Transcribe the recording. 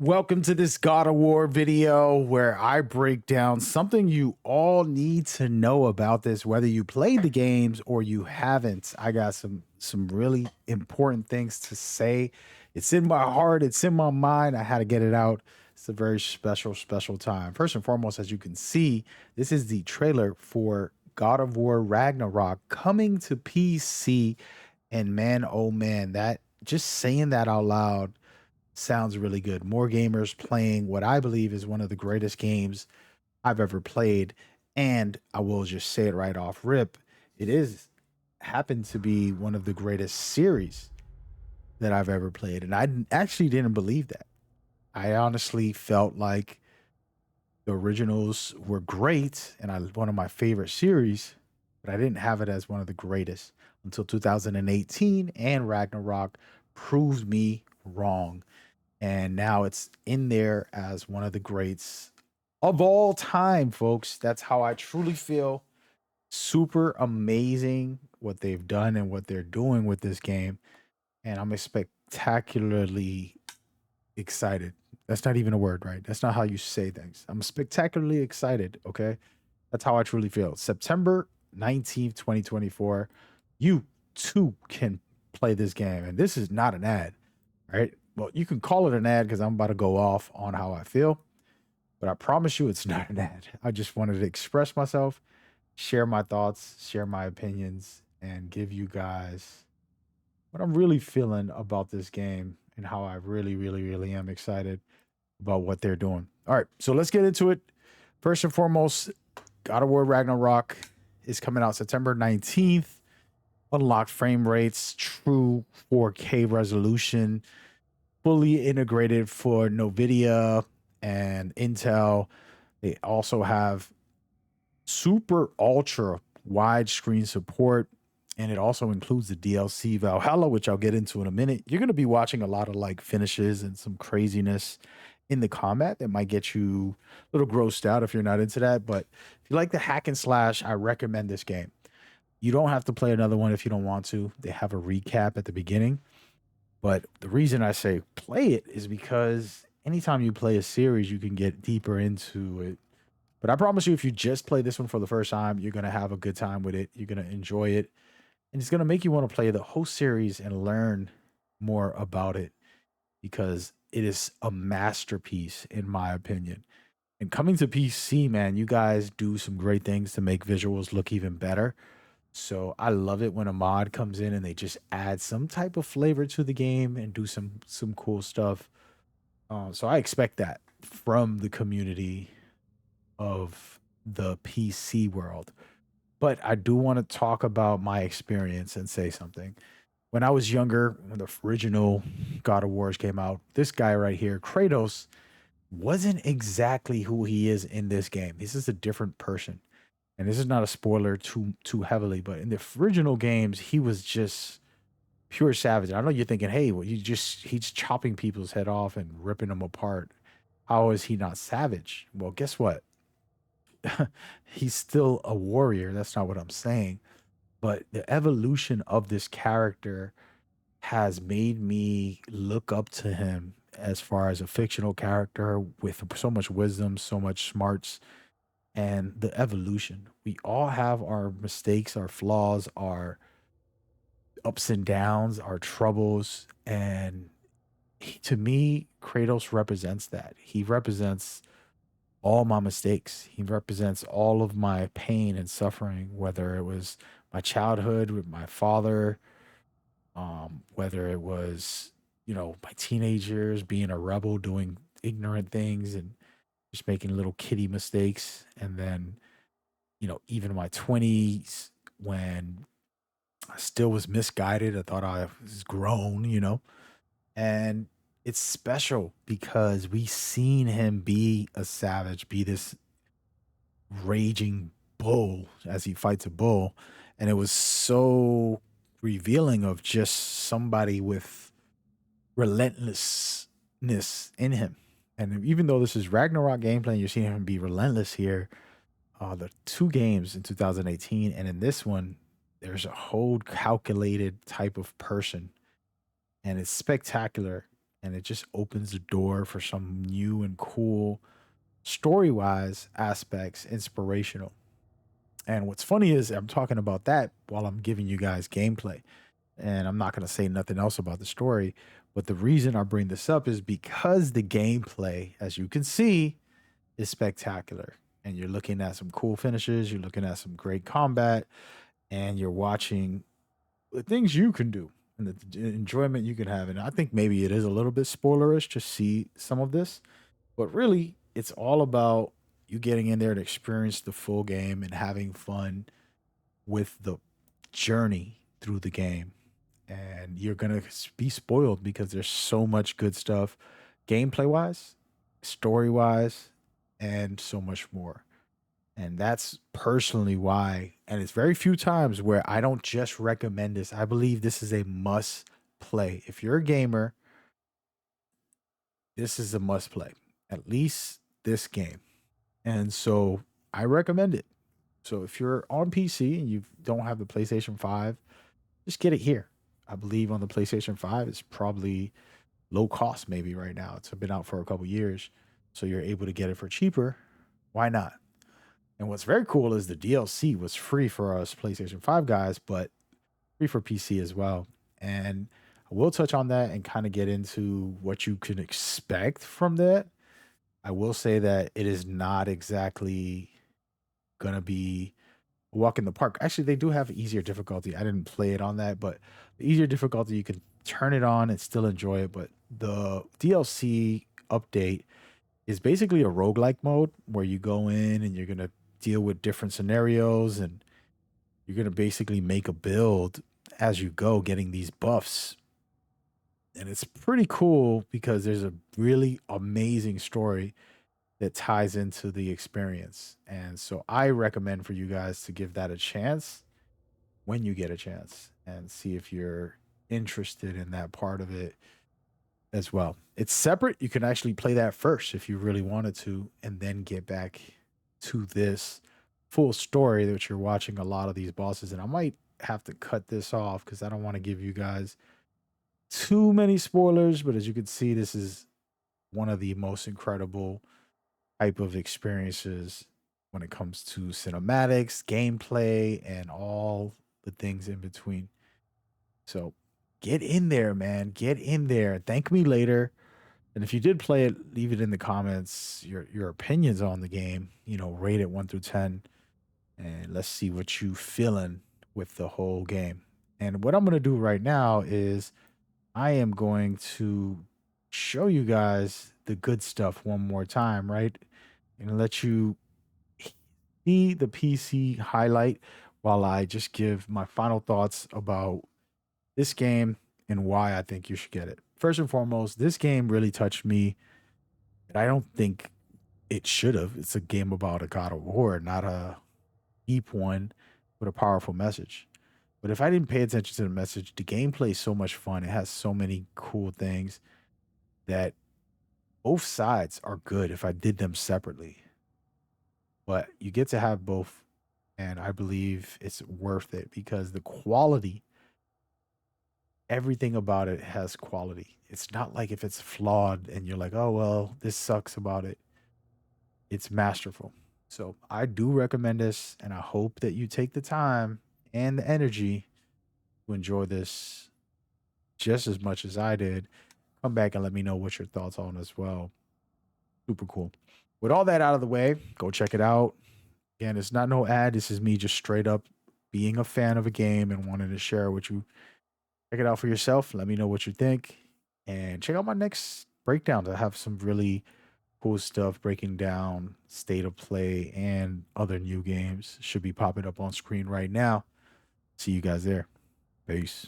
Welcome to this God of War video where I break down something you all need to know about this, whether you played the games or you haven't. I got some really important things to say. It's in my heart, it's in my mind. I had to get it out. It's a very special time. First and foremost, as you can see, this is the trailer for God of War Ragnarok coming to PC. And man, oh man, that just saying that out loud sounds really good. More gamers playing what I believe is one of the greatest games I've ever played. And I will just say it right off rip. It is happened to be one of the greatest series that I've ever played. And actually didn't believe that. I honestly felt like the originals were great and one of my favorite series, but I didn't have it as one of the greatest until 2018 and Ragnarok proved me wrong, and now it's in there as one of the greats of all time, folks. That's how I truly feel. Super amazing what they've done and what they're doing with this game, and I'm spectacularly excited. That's not even a word, right? That's not how you say things. I'm spectacularly excited, okay? That's how I truly feel. September 19th, 2024, you too can play this game, and this is not an ad, right? Well, you can call it an ad because I'm about to go off on how I feel, but I promise you it's not an ad. I just wanted to express myself, share my thoughts, share my opinions, and give you guys what I'm really feeling about this game and how I really am excited about what they're doing. All right, so let's get into it. First and foremost, God of War Ragnarok is coming out September 19th. Unlocked frame rates, true 4K resolution, fully integrated for NVIDIA and Intel. They also have super ultra widescreen support, and it also includes the DLC Valhalla, which I'll get into in a minute. You're going to be watching a lot of like finishes and some craziness in the combat that might get you a little grossed out if you're not into that. But if you like the hack and slash, I recommend this game. You don't have to play another one if you don't want to. They have a recap at the beginning. But the reason I say play it is because anytime you play a series, you can get deeper into it. But I promise you, if you just play this one for the first time, you're going to have a good time with it. You're going to enjoy it. And it's going to make you want to play the whole series and learn more about it because it is a masterpiece, in my opinion. And coming to PC, man, you guys do some great things to make visuals look even better. So I love it when a mod comes in and they just add some type of flavor to the game and do some cool stuff. So I expect that from the community of the PC world. But I do want to talk about my experience and say something. When I was younger, when the original God of Wars came out, this guy right here, Kratos, wasn't exactly who he is in this game. This is a different person. And this is not a spoiler too heavily, but in the original games, he was just pure savage. I know you're thinking, hey, well, he's chopping people's head off and ripping them apart. How is he not savage? Well, guess what? He's still a warrior. That's not what I'm saying. But the evolution of this character has made me look up to him as far as a fictional character with so much wisdom, so much smarts, and the evolution. We all have our mistakes, our flaws, our ups and downs, our troubles. And to me, Kratos represents that. He represents all my mistakes. He represents all of my pain and suffering, whether it was my childhood with my father, whether it was, my teenage years being a rebel, doing ignorant things and just making little kiddie mistakes. And then, even my 20s when I still was misguided. I thought I was grown. And it's special because we seen him be a savage, be this raging bull as he fights a bull. And it was so revealing of just somebody with relentlessness in him. And even though this is Ragnarok gameplay, and you're seeing him be relentless here. The two games in 2018, and in this one, there's a whole calculated type of person, and it's spectacular. and it just opens the door for some new and cool story-wise aspects, inspirational. And what's funny is I'm talking about that while I'm giving you guys gameplay, and I'm not going to say nothing else about the story. But the reason I bring this up is because the gameplay, as you can see, is spectacular. And you're looking at some cool finishes, you're looking at some great combat, and you're watching the things you can do and the enjoyment you can have. And I think maybe it is a little bit spoilerish to see some of this, but really, it's all about you getting in there to experience the full game and having fun with the journey through the game. And you're going to be spoiled because there's so much good stuff, gameplay wise, story wise, and so much more. And that's personally why, and it's very few times where I don't just recommend this. I believe this is a must play. If you're a gamer, this is a must play, at least this game. And so I recommend it. So if you're on PC and you don't have the PlayStation 5, just get it here. I believe on the PlayStation 5, it's probably low cost maybe right now. It's been out for a couple years. So you're able to get it for cheaper. Why not? And what's very cool is the DLC was free for us PlayStation 5 guys, but free for PC as well. And I will touch on that and kind of get into what you can expect from that. I will say that it is not exactly going to be a walk in the park. Actually, they do have easier difficulty. I didn't play it on that, but the easier difficulty, you can turn it on and still enjoy it. But the DLC update is basically a roguelike mode where you go in and you're going to deal with different scenarios and you're going to basically make a build as you go, getting these buffs. And it's pretty cool because there's a really amazing story that ties into the experience. And so I recommend for you guys to give that a chance when you get a chance and see if you're interested in that part of it as well. It's separate. You can actually play that first if you really wanted to, and then get back to this full story that you're watching a lot of these bosses. And I might have to cut this off because I don't want to give you guys too many spoilers. But as you can see, this is one of the most incredible type of experiences when it comes to cinematics, gameplay, and all the things in between. So get in there, man. Get in there. Thank me later. And if you did play it, leave it in the comments, your opinions on the game. You know, rate it 1 through 10. And let's see what you feeling with the whole game. And what I'm gonna do right now is I am going to show you guys the good stuff one more time, right? And let you see the PC highlight while I just give my final thoughts about this game and why I think you should get it. First and foremost, this game really touched me, and I don't think it should have. It's a game about a God of War, not a deep one with a powerful message. But if I didn't pay attention to the message, the gameplay is so much fun. It has so many cool things that both sides are good if I did them separately. But you get to have both, and I believe it's worth it because the quality, everything about it has quality. It's not like if it's flawed and you're like, oh, well, this sucks about it. It's masterful. So I do recommend this, and I hope that you take the time and the energy to enjoy this just as much as I did. Come back and let me know what your thoughts on as well. Super cool. With all that out of the way, go check it out. Again, it's not no ad. This is me just straight up being a fan of a game and wanting to share it with you. Check it out for yourself. Let me know what you think. And check out my next breakdowns. I have some really cool stuff breaking down state of play and other new games. Should be popping up on screen right now. See you guys there. Peace.